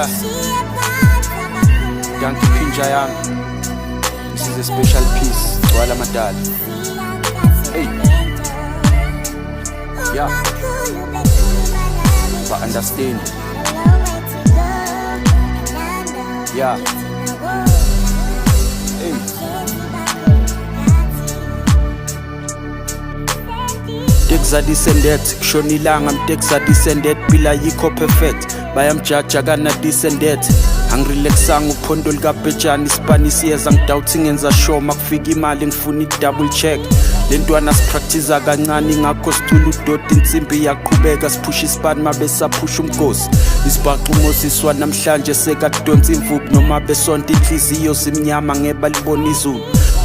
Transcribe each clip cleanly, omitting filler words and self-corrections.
Yeah. Danke Pinja yami. This is a special piece. Wala madala. Hey. Yeah. But understand. Yeah. Hey. Tekza descended, kushona ilanga mtekza descended, bila yikho perfect, bayamjaja kana descended. Angirelaxanga uphondo likabhejani Spanish yeza ngidoubt ngenza sure makufika imali ngifuna i-double check. Lentwana sipractice kancane ngakho sicula udoti insimbi yaqhubeka siphusha ispan mabe saphusha umgosi. Isibhaxa umosiswa namhlanje sekadonsa imvubu noma besonto inhliziyo simnyama ngeba libona izulu.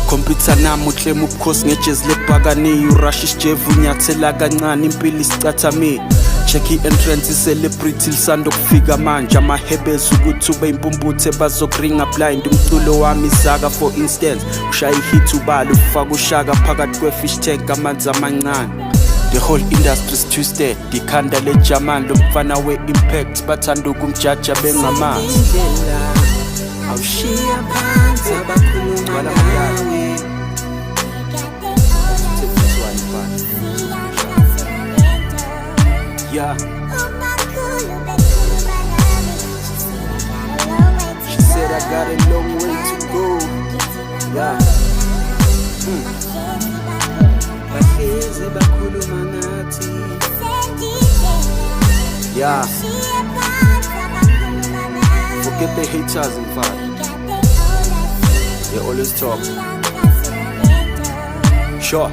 Computer nami uclaim ubukhosi ngejezi lebhakani urush isijevu unyathela kancane impilo isicathami. Check i-entrance i-celebrity lisando kufika manje amahebezi ukuthi ube impumputhe bazokuringa blind. Umculo wami Zaka for instance ushaya i-hit ubala ufaka ushaka phakathi kwe-fish tank amanzi amancane. The whole industry is twisted, ikhanda le-German lomfana we-impact bathanda ukumjaja bengamazi. Awushiya phansi abakhuluma ngawe. Yeah. She said I got a long way to go. Yeah. Bahlezi bakhuluma ngathi. Yeah. Forget the haters in fact. They always talk. Sure.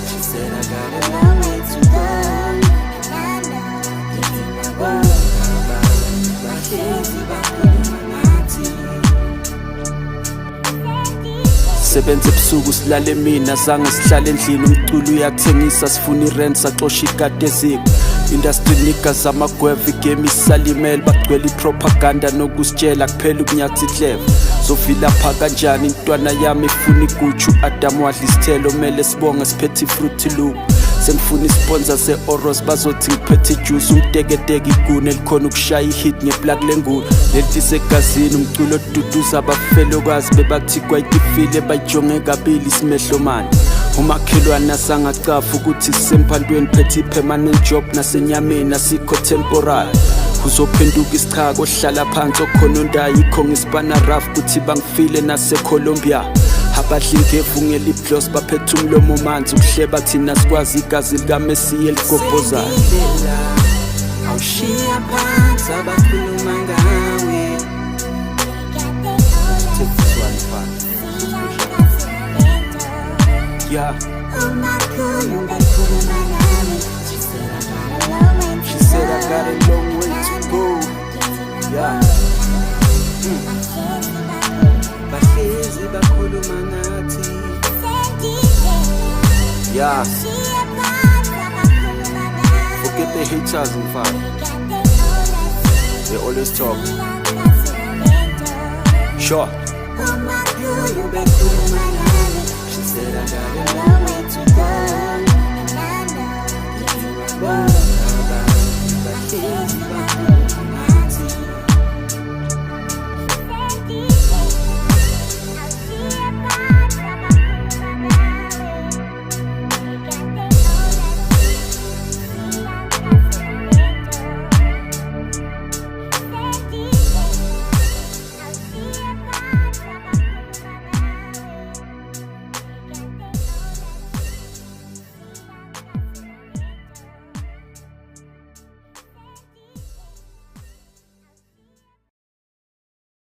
She said I got a long way to go. Bahlezi bakhuluma ngathi. Sebenze ebusuku silale mina zange sihlale endlini umculo uyathengisa sifuna irent saxosha ikade eziko. Industry niggas amagweva igame isalimele bagcwele propaganda nokusitshela kuphela ukunyatha idleva. Zofila pha kanjani intwana yami ifuna igutshu Adam wadla isithelo mele sibonge siphethe fruit loop. Sengifuna isponsor se-Oros bazothi ngiphethe juice umteketeke igune elikhona ukushaya i-hit ngeplug lengulu. Lelithi segazini umculo oduduza abafelokazi bebathi kwayitifile bayijonge kabili isimehlo manje. Umakhelwane asangacafa ukuthi sisempandweni phethe i-permanent job nasenyameni asikho temporary. Uzophenduka isichaka ohlala phansi okhona ondayi ikho ngisipana rough kuthi bangifile nase-Colombia. Abadla ingevu nge-lip gloss baphethe umlomo manzi ukuhleba thina sikwazi igazi likaMessi eligobhozayo. Awushiya phansi abakhuluma ngawe. Yeah. She said I got a long way to go. Yeah. Bahlezi bakhuluma ngathi. Yeah. Forget the haters in fact. They always talk. Sure. She said I got a long way to go.